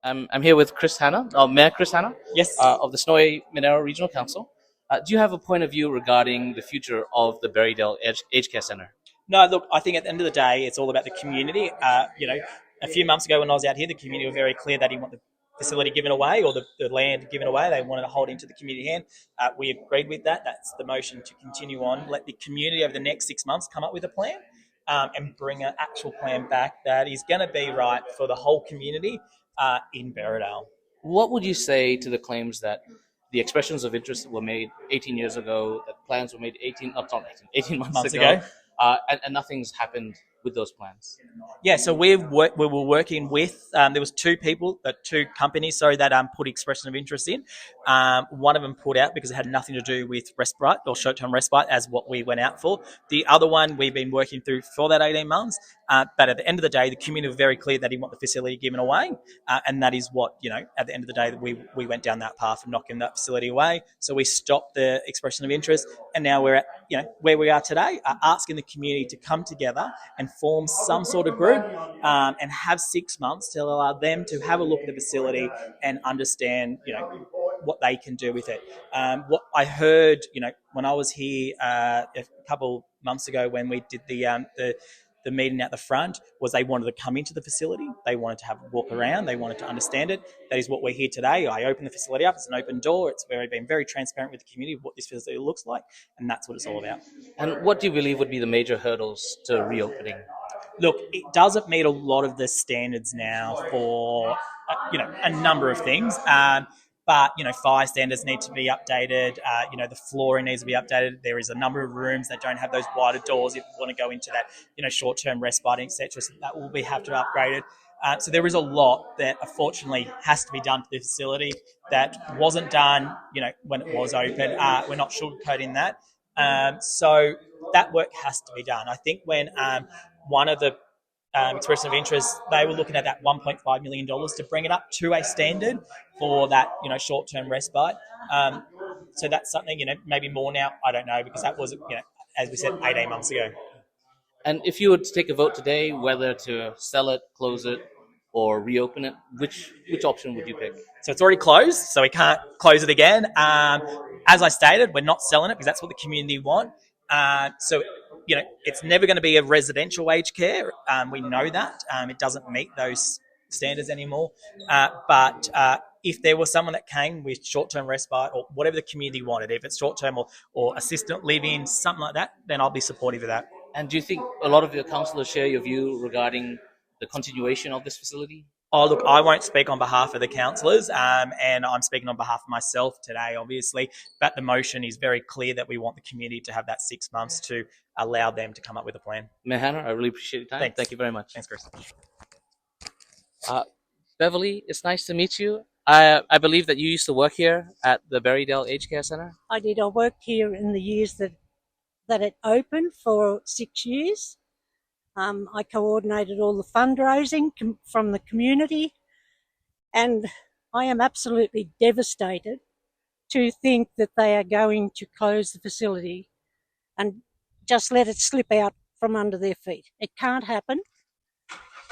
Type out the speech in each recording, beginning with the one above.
I'm here with Chris Hanna, Mayor Chris Hanna, Yes. of the Snowy River Regional Council. Do you have a point of view regarding the future of the Berridale Aged Care Centre? No, look, I think at the end of the day, it's all about the community. A few months ago when I was out here, the community were very clear that he wanted the facility given away or the land given away. They wanted to hold into the community hand. We agreed with that. That's the motion to continue on. Let the community over the next 6 months come up with a plan and bring an actual plan back that is going to be right for the whole community in Berridale. What would you say to the claims that the expressions of interest were made 18 years ago, that plans were made 18 months ago. And nothing's happened with those plans? Yeah, so we were working with, there was two companies, that put expression of interest in. One of them pulled out because it had nothing to do with respite or short-term respite as what we went out for. The other one we've been working through for that 18 months. But at the end of the day, the community were very clear that he want the facility given away. And that is what, at the end of the day, that we went down that path of knocking that facility away. So we stopped the expression of interest. And now we're at, where we are today, asking the community to come together and form some sort of group and have 6 months to allow them to have a look at the facility and understand, what they can do with it. What I heard, when I was here a couple months ago when we did the meeting out the front, was they wanted to come into the facility. They wanted to have a walk around. They wanted to understand it. That is what we're here today. I opened the facility up. It's an open door. It's been very transparent with the community of what this facility looks like, and that's what it's all about. And what do you believe would be the major hurdles to reopening? Look, it doesn't meet a lot of the standards now for, a number of things. But, fire standards need to be updated. The flooring needs to be updated. There is a number of rooms that don't have those wider doors if you want to go into that, short-term respite, etc. So that will have to be upgraded. So there is a lot that unfortunately has to be done to the facility that wasn't done, when it was open. We're not sugarcoating that. So that work has to be done. I think when one of the expression of interest, they were looking at that $1.5 million to bring it up to a standard for that, short-term respite. So that's something, maybe more now. I don't know, because that was, as we said, 18 months ago. And if you were to take a vote today, whether to sell it, close it, or reopen it, which option would you pick? So it's already closed, so we can't close it again. As I stated, we're not selling it because that's what the community want. So it's never going to be a residential aged care. We know that. It doesn't meet those standards anymore. But if there was someone that came with short-term respite or whatever the community wanted, if it's short-term or assistant living, something like that, then I'll be supportive of that. And do you think a lot of your councillors share your view regarding the continuation of this facility? Oh, look, I won't speak on behalf of the councillors, and I'm speaking on behalf of myself today, obviously. But the motion is very clear that we want the community to have that 6 months to allow them to come up with a plan. Mayor Hanna, I really appreciate your time. Thanks. Thank you very much. Thanks, Chris. Beverly, it's nice to meet you. I believe that you used to work here at the Berridale Aged Care Centre. I did. I worked here in the years that it opened for 6 years. I coordinated all the fundraising from the community, and I am absolutely devastated to think that they are going to close the facility and just let it slip out from under their feet. It can't happen.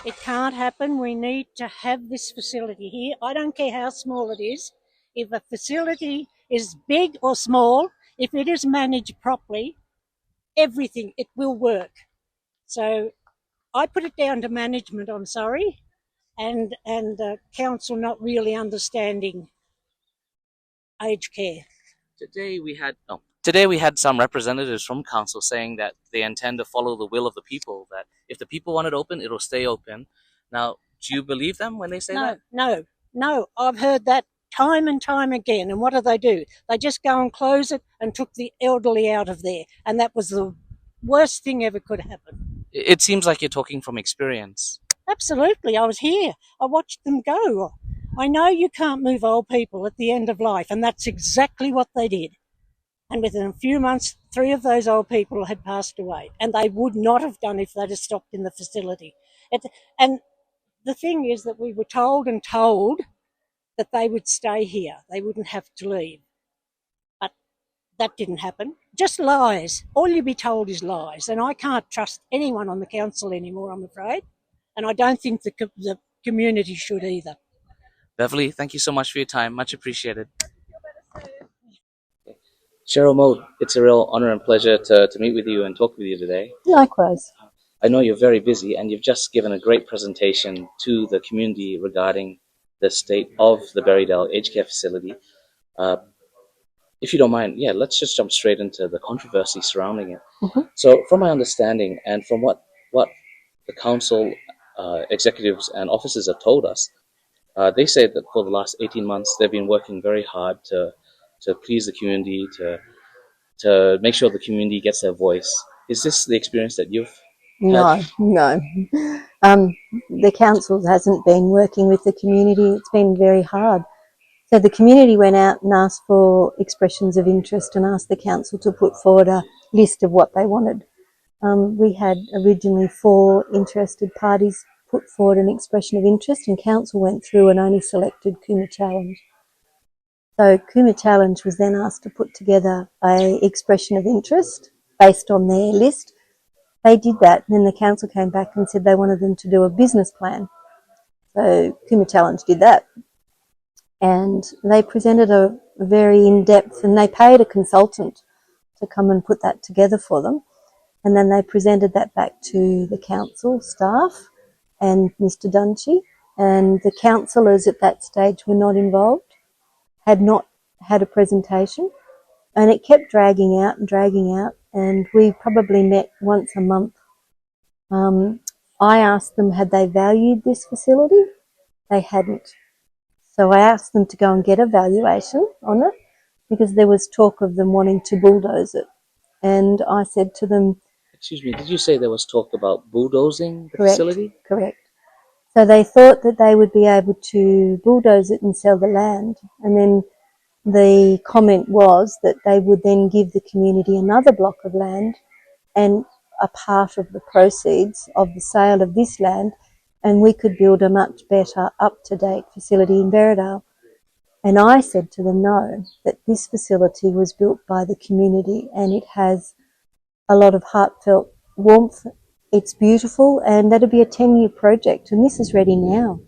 It can't happen. We need to have this facility here. I don't care how small it is. If a facility is big or small, if it is managed properly, everything, it will work. So I put it down to management, I'm sorry, and council not really understanding aged care. Today we had some representatives from council saying that they intend to follow the will of the people, that if the people want it open, it'll stay open. Now, do you believe them when they say that? No. I've heard that time and time again. And what do? They just go and close it and took the elderly out of there. And that was the worst thing ever could happen. It seems like you're talking from experience. Absolutely. I was here. I watched them go. I know you can't move old people at the end of life, and that's exactly what they did. And within a few months, 3 of those old people had passed away, and they would not have done if they'd have stopped in the facility. And the thing is that we were told that they would stay here. They wouldn't have to leave. But that didn't happen. Just lies. All you'll be told is lies. And I can't trust anyone on the council anymore, I'm afraid. And I don't think the community should either. Beverly, thank you so much for your time. Much appreciated. Cheryl Mould, it's a real honor and pleasure to meet with you and talk with you today. Likewise. I know you're very busy and you've just given a great presentation to the community regarding the state of the Berridale aged care facility. Uh, if you don't mind, yeah, let's just jump straight into the controversy surrounding it. So, from my understanding and from what the council executives and officers have told us, they say that for the last 18 months they've been working very hard to please the community, to make sure the community gets their voice. Is this the experience that you've No, had? no. The council hasn't been working with the community. It's been very hard. So the community went out and asked for expressions of interest and asked the council to put forward a list of what they wanted. We had originally 4 interested parties put forward an expression of interest, and council went through and only selected Cooma Challenge. So Cooma Challenge was then asked to put together a expression of interest based on their list. They did that, and then the council came back and said they wanted them to do a business plan. So Cooma Challenge did that. And they presented a very in-depth, and they paid a consultant to come and put that together for them. And then they presented that back to the council staff and Mr. Dunchie. And the councillors at that stage were not involved, had not had a presentation. And it kept dragging out, and we probably met once a month. I asked them, had they valued this facility? They hadn't. So I asked them to go and get a valuation on it, because there was talk of them wanting to bulldoze it. And I said to them, Excuse me, did you say there was talk about bulldozing the correct, facility? correct. So they thought that they would be able to bulldoze it and sell the land. And then the comment was that they would then give the community another block of land and a part of the proceeds of the sale of this land, and we could build a much better, up-to-date facility in Berridale. And I said to them, no, that this facility was built by the community and it has a lot of heartfelt warmth. It's beautiful, and that'll be a 10-year project, and this is ready now.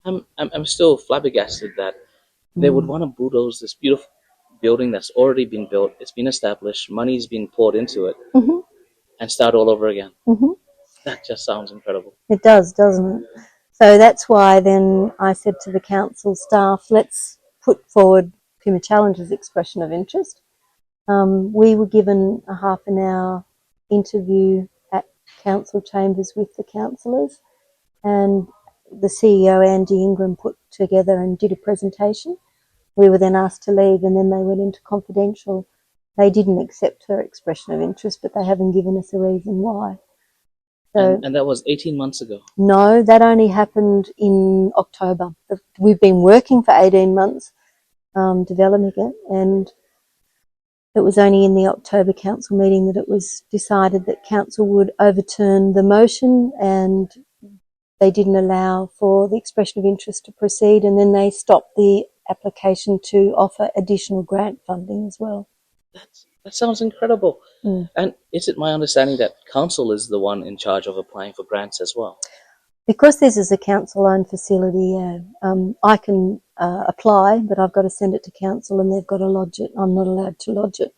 I'm still flabbergasted that they would want to bulldoze this beautiful building that's already been built. It's been established, money's been poured into it, and start all over again. That just sounds incredible. It does, doesn't it? So that's why then I said to the council staff, let's put forward Cooma Challenge's expression of interest. We were given a half an hour interview at council chambers with the councillors, and the CEO, Andy Ingram, put together and did a presentation. We were then asked to leave, and then they went into confidential. They didn't accept her expression of interest, but they haven't given us a reason why. So, and that was 18 months ago? No, that only happened in October. We've been working for 18 months developing it, and it was only in the October council meeting that it was decided that council would overturn the motion, and they didn't allow for the expression of interest to proceed, and then they stopped the application to offer additional grant funding as well. That sounds incredible. And is it my understanding that council is the one in charge of applying for grants as well? Because this is a council-owned facility, I can apply, but I've got to send it to council and they've got to lodge it. I'm not allowed to lodge it.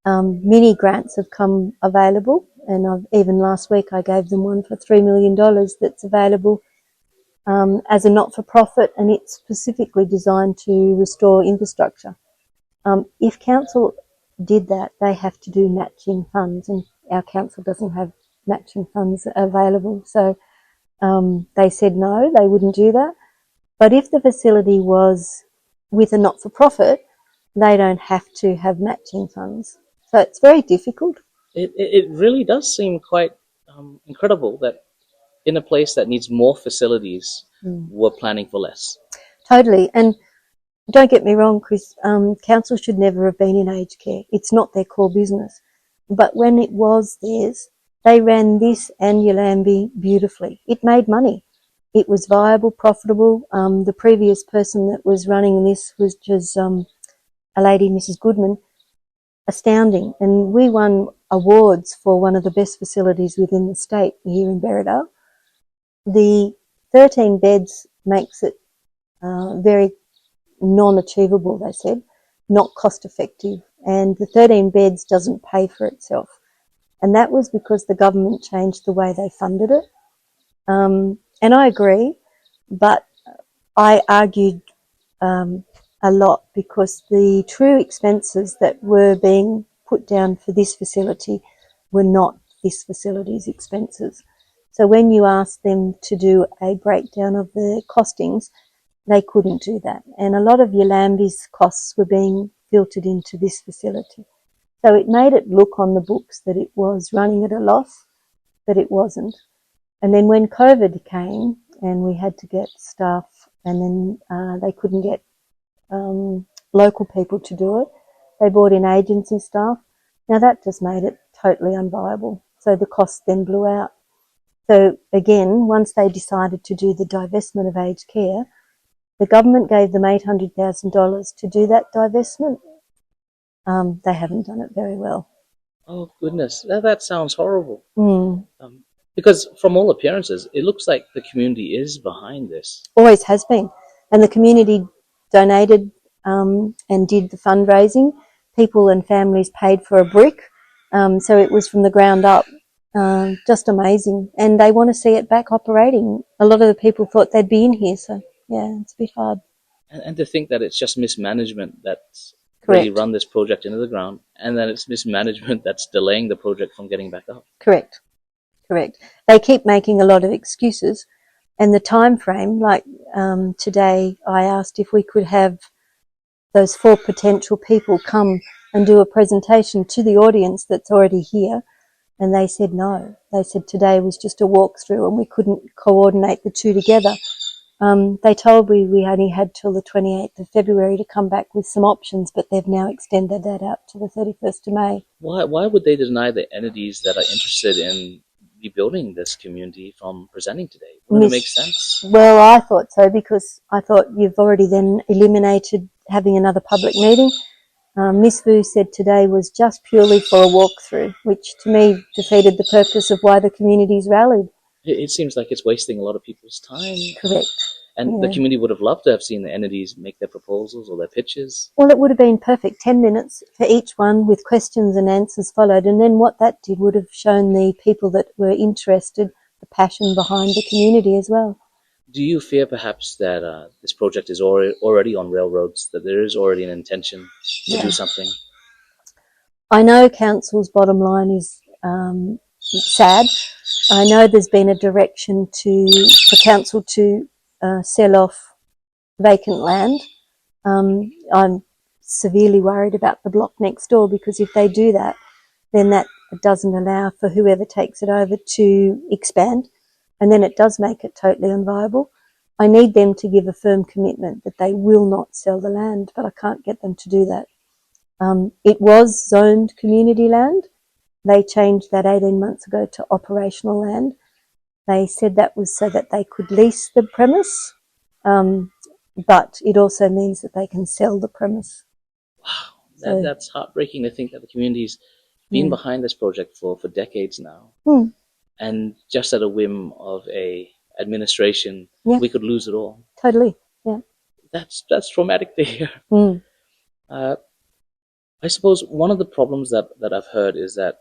Many grants have come available, and even last week I gave them one for $3 million that's available as a not-for-profit, and it's specifically designed to restore infrastructure. If council did that, they have to do matching funds, and our council doesn't have matching funds available. So they said no, they wouldn't do that. But if the facility was with a not-for-profit, they don't have to have matching funds. So it's very difficult. It really does seem quite incredible that in a place that needs more facilities, we're planning for less. Totally. And don't get me wrong, Chris, council should never have been in aged care. It's not their core business. But when it was theirs, they ran this and Yulambie beautifully. It made money. It was viable, profitable. The previous person that was running this was just a lady, Mrs. Goodman. Astounding. And we won awards for one of the best facilities within the state here in Berridale. The 13 beds makes it very non-achievable, they said, not cost-effective, and the 13 beds doesn't pay for itself. And that was because the government changed the way they funded it. And I agree, but I argued a lot because the true expenses that were being put down for this facility were not this facility's expenses. So when you asked them to do a breakdown of the costings, they couldn't do that. And a lot of Yolambi's costs were being filtered into this facility. So it made it look on the books that it was running at a loss, but it wasn't. And then when COVID came and we had to get staff, and then they couldn't get local people to do it, they brought in agency staff. Now that just made it totally unviable. So the costs then blew out. So again, once they decided to do the divestment of aged care, the government gave them $800,000 to do that divestment. They haven't done it very well. Oh, goodness. That sounds horrible. Mm. Because from all appearances, it looks like the community is behind this. Always has been. And the community donated and did the fundraising. People and families paid for a brick. So it was from the ground up. Just amazing. And they want to see it back operating. A lot of the people thought they'd be in here. So, yeah, it's a bit hard. And to think that it's just mismanagement that's Correct. really run this project into the ground, and then it's mismanagement that's delaying the project from getting back up. Correct. They keep making a lot of excuses. And the time frame, like today, I asked if we could have those 4 potential people come and do a presentation to the audience that's already here. And they said no. They said today was just a walkthrough and we couldn't coordinate the two together. They told me we only had till the 28th of February to come back with some options, but they've now extended that out to the 31st of May. Why would they deny the entities that are interested in rebuilding this community from presenting today? Wouldn't it make sense? Well, I thought so, because I thought you've already then eliminated having another public meeting. Miss Vu said today was just purely for a walkthrough, which to me defeated the purpose of why the community's rallied. It seems like it's wasting a lot of people's time. Correct. And the community would have loved to have seen the entities make their proposals or their pitches. Well, it would have been perfect. 10 minutes for each one with questions and answers followed. And then what that did would have shown the people that were interested the passion behind the community as well. Do you fear perhaps that this project is already on railroads, that there is already an intention to do something? I know council's bottom line is sad. I know there's been a direction for council to sell off vacant land. I'm severely worried about the block next door, because if they do that, then that doesn't allow for whoever takes it over to expand, and then it does make it totally unviable. I need them to give a firm commitment that they will not sell the land, but I can't get them to do that. It was zoned community land. They changed that 18 months ago to operational land. They said that was so that they could lease the premise, but it also means that they can sell the premise. Wow, that's heartbreaking to think that the community's been behind this project for decades now. And just at a whim of a administration, we could lose it all. Totally, yeah. That's traumatic to hear. I suppose one of the problems that I've heard is that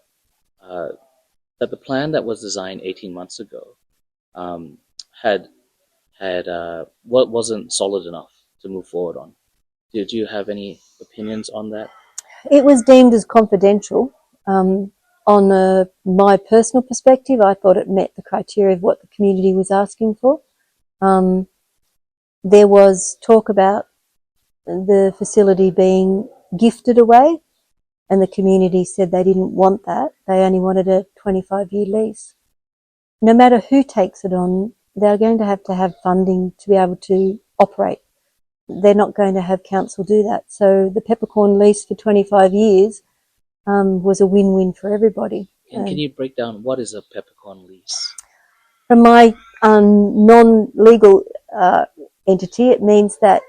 the plan that was designed 18 months ago wasn't solid enough to move forward on. Do you have any opinions on that? It was deemed as confidential. On my personal perspective, I thought it met the criteria of what the community was asking for. There was talk about the facility being gifted away, and the community said they didn't want that. They only wanted a 25-year lease. No matter who takes it on, they're going to have funding to be able to operate. They're not going to have council do that. So the peppercorn lease for 25 years was a win-win for everybody. And can you break down what is a peppercorn lease? From my non-legal entity, it means that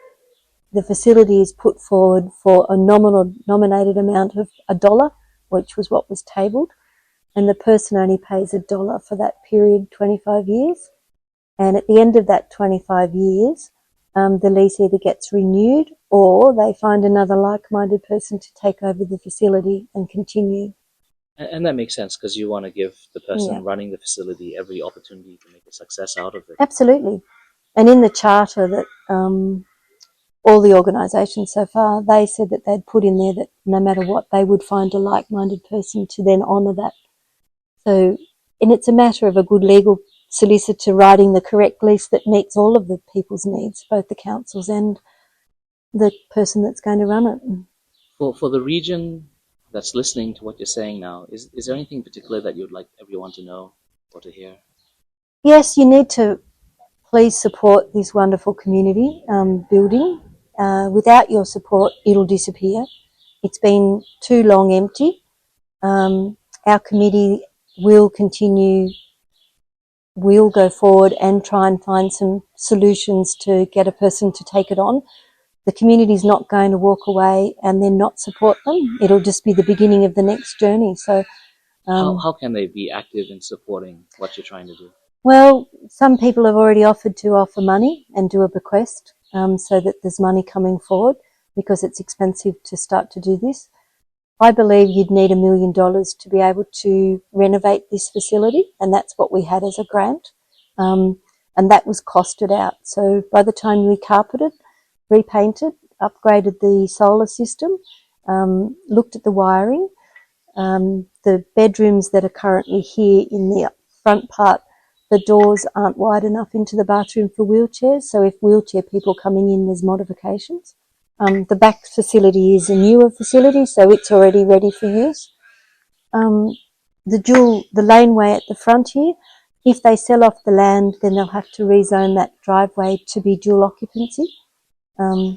the facility is put forward for a nominated amount of $1, which was what was tabled, and the person only pays $1 for that period, 25 years. And at the end of that 25 years, the lease either gets renewed or they find another like-minded person to take over the facility and continue. And that makes sense because you want to give the person Yeah. running the facility every opportunity to make a success out of it. Absolutely. And in the charter that all the organisations so far, they said that they'd put in there that no matter what, they would find a like-minded person to then honour that. So, and it's a matter of a good legal solicitor writing the correct lease that meets all of the people's needs, both the councils and the person that's going to run it. For the region that's listening to what you're saying now, is there anything particular that you'd like everyone to know or to hear? Yes, you need to please support this wonderful community building. Without your support, it'll disappear. It's been too long empty. Our committee will continue, will go forward and try and find some solutions to get a person to take it on. The community's not going to walk away and then not support them. It'll just be the beginning of the next journey. So, how can they be active in supporting what you're trying to do? well, some people have already offered to offer money and do a bequest so that there's money coming forward because it's expensive to start to do this. I believe you'd need $1 million to be able to renovate this facility, and that's what we had as a grant, and that was costed out. So by the time we carpeted, repainted, upgraded the solar system, looked at the wiring, the bedrooms that are currently here in the front part, the doors aren't wide enough into the bathroom for wheelchairs, so if wheelchair people coming in, there's modifications. The back facility is a newer facility, so it's already ready for use. The laneway at the front here, if they sell off the land, then they'll have to rezone that driveway to be dual occupancy.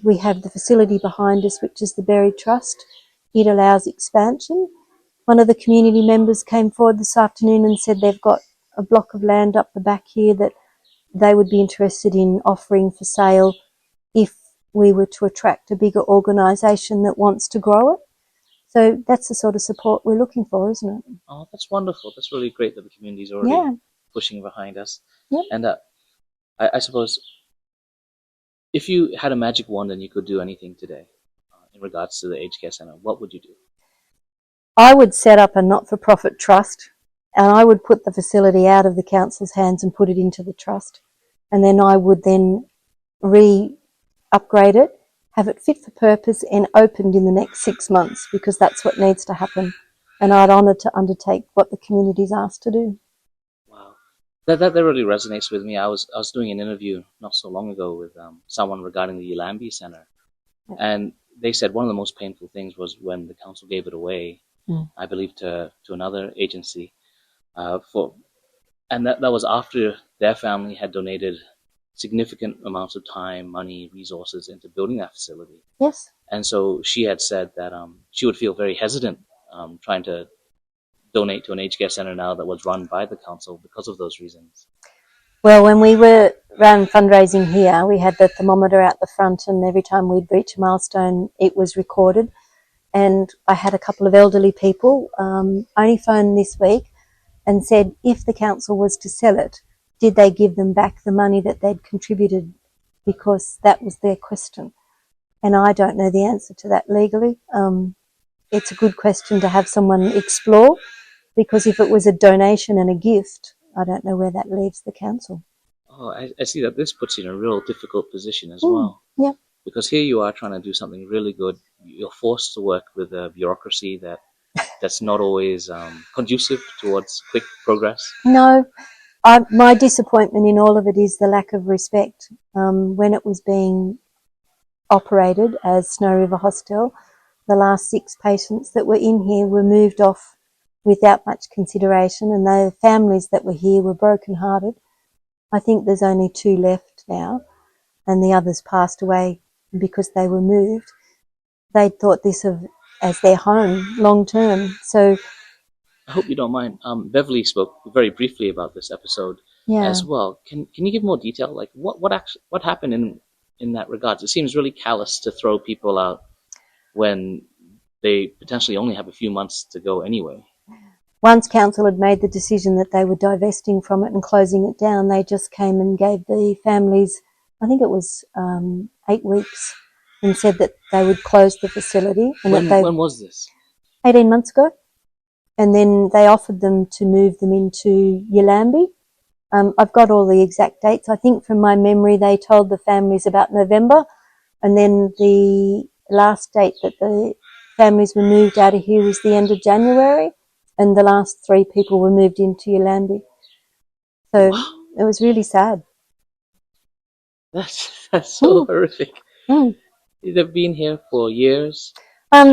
We have the facility behind us, which is the Berry Trust. It allows expansion. One of the community members came forward this afternoon and said they've got a block of land up the back here that they would be interested in offering for sale if we were to attract a bigger organisation that wants to grow it. So that's the sort of support we're looking for, isn't it? Oh, that's wonderful. That's really great that the community's already pushing behind us. Yep. And I suppose if you had a magic wand and you could do anything today in regards to the aged care centre, what would you do? I would set up a not-for-profit trust, and I would put the facility out of the council's hands and put it into the trust. And then I would then upgrade it, have it fit for purpose and opened in the next 6 months, because that's what needs to happen. And I'd honour to undertake what the community's asked to do. Wow. That really resonates with me. I was doing an interview not so long ago with someone regarding the Ulambi Centre. Yeah. And they said one of the most painful things was when the council gave it away, I believe to another agency, and that was after their family had donated significant amounts of time, money, resources into building that facility. Yes. And so she had said that she would feel very hesitant trying to donate to an aged care centre now that was run by the council because of those reasons. Well, when we ran fundraising here, we had the thermometer out the front, and every time we'd reach a milestone, it was recorded. And I had a couple of elderly people only phone this week and said if the council was to sell it, did they give them back the money that they'd contributed? Because that was their question. And I don't know the answer to that legally. It's a good question to have someone explore, because if it was a donation and a gift, I don't know where that leaves the council. Oh, I see that this puts you in a real difficult position as well. Yeah. Because here you are trying to do something really good. You're forced to work with a bureaucracy that's not always conducive towards quick progress. No, my disappointment in all of it is the lack of respect. When it was being operated as Snowy River Hostel, the last 6 patients that were in here were moved off without much consideration, and the families that were here were broken-hearted. I think there's only 2 left now, and the others passed away because they were moved. They thought this of as their home long term. So I hope you don't mind. Beverly spoke very briefly about this episode as well. Can you give more detail? Like what happened in that regards? It seems really callous to throw people out when they potentially only have a few months to go anyway. Once council had made the decision that they were divesting from it and closing it down, they just came and gave the families I think it was 8 weeks, and said that they would close the facility. And when was this? 18 months ago. And then they offered them to move them into Yallambie. I've got all the exact dates. I think from my memory they told the families about November, and then the last date that the families were moved out of here was the end of January, and the last 3 people were moved into Yallambie. So it was really sad. That's so horrific. Mm. They've been here for years.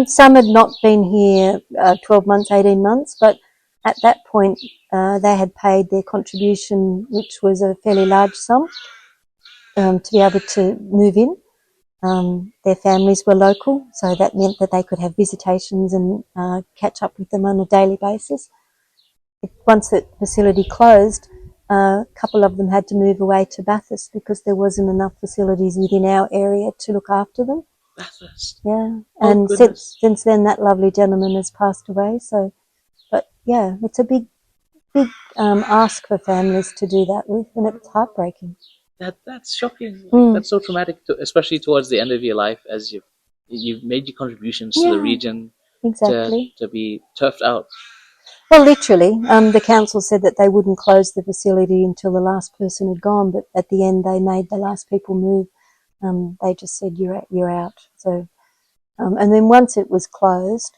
Some had not been here 12 months, 18 months, but at that point they had paid their contribution, which was a fairly large sum, to be able to move in. Their families were local, so that meant that they could have visitations and catch up with them on a daily basis. Once the facility closed, a couple of them had to move away to Bathurst because there wasn't enough facilities within our area to look after them. Bathurst. Yeah, Oh, and goodness. since then that lovely gentleman has passed away. So, but yeah, it's a big ask for families to do that with, and it's heartbreaking. That's shocking. Like, that's so traumatic, especially towards the end of your life, as you've made your contributions to the region. Exactly. To be turfed out. Well, literally, the council said that they wouldn't close the facility until the last person had gone, but at the end they made the last people move. They just said, you're out. So, and then once it was closed,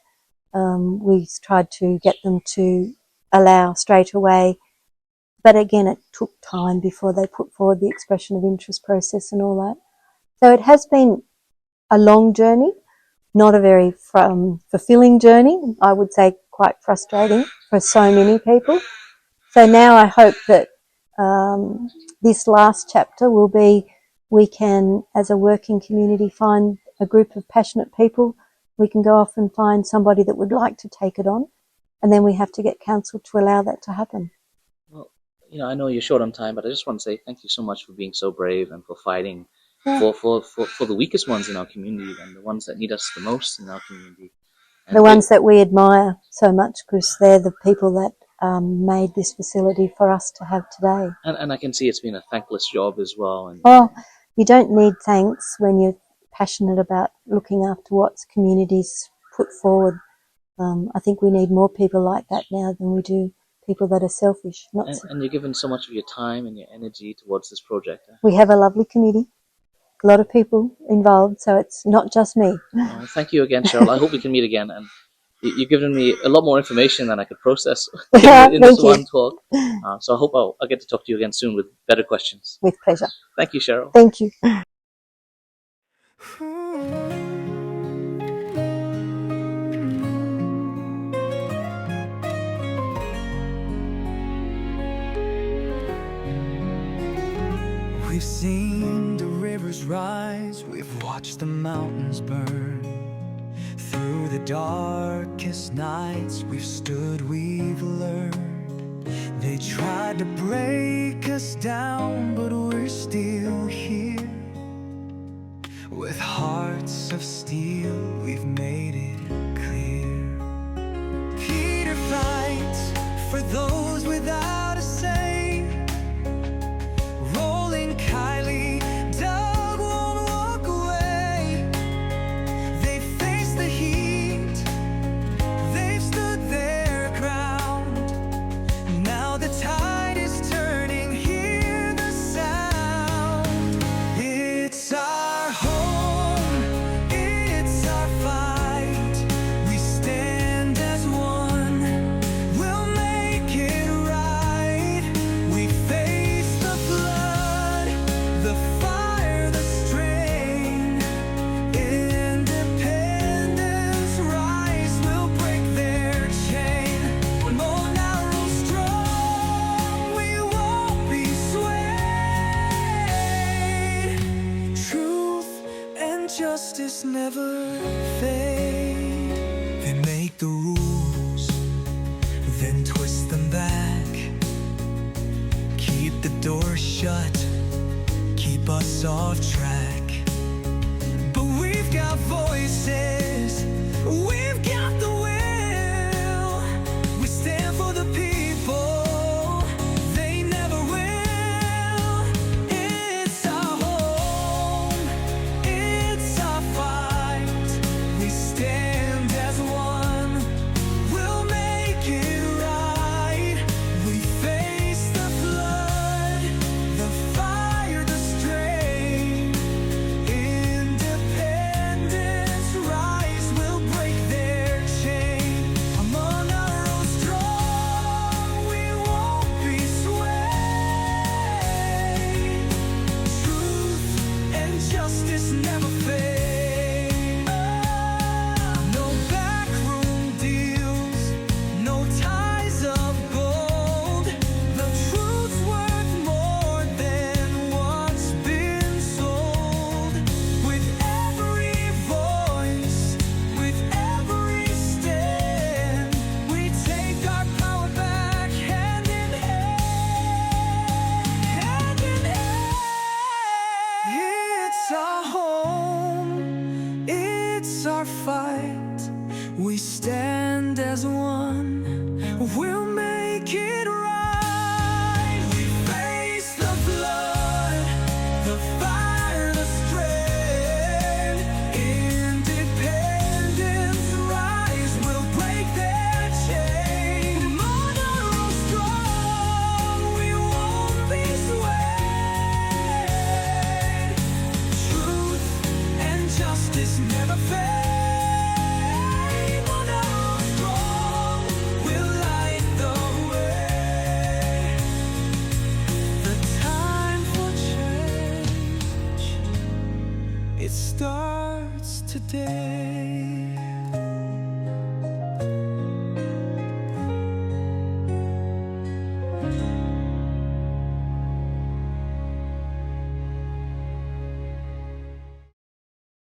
we tried to get them to allow straight away. But again, it took time before they put forward the expression of interest process and all that. So it has been a long journey, not a very fulfilling journey. I would say quite frustrating for so many people. So now I hope that this last chapter will be, we can, as a working community, find a group of passionate people. We can go off and find somebody that would like to take it on, and then we have to get council to allow that to happen. Well, I know you're short on time, but I just want to say thank you so much for being so brave and for fighting for the weakest ones in our community and the ones that need us the most in our community. And the ones that we admire so much, Chris, they're the people that made this facility for us to have today. And I can see it's been a thankless job as well. And you don't need thanks when you're passionate about looking after what communities put forward. I think we need more people like that now than we do people that are selfish. And you're giving so much of your time and your energy towards this project. We have a lovely committee, a lot of people involved, so it's not just me. Thank you again, Cheryl. I hope we can meet again. And you've given me a lot more information than I could process in this one talk. So I hope I'll get to talk to you again soon with better questions. With pleasure. Thank you, Cheryl. Thank you. We've seen the rivers rise, we've watched the mountains burn. Through the darkest nights, we've stood, we've learned. They tried to break us down, but we're still here. With hearts of steel, we've made it clear. Peter fights for those without a say. Rolling Kylie, Doug won't walk away. They face the heat, they've stood their ground. Now the tide is turning, hear the sound. It's our home, it's our fight. We stand as one, we'll make it right. We face the flood, the fire, the strain. Independence rise, we'll break their chain. More narrow, strong, we won't be swayed. Truth and justice never fade. They make the rules, then twist them back. Keep the door shut, keep us off track. But we've got voices, we've got the will. We stand for the people, they never will. It's our home. justice never fades. No backroom deals, no ties of gold. The truth's worth more than what's been sold. With every voice, with every stand, we take our power back hand in hand, hand in hand. It's our home, it's our fight. We stand as one, we'll make it right. We face the flood, the fire, the strain. Independence rise, we'll break their chain. Monroe strong, we won't be swayed. Truth and justice never fade. Monroe strong, we'll light the way. The time for change, it starts today.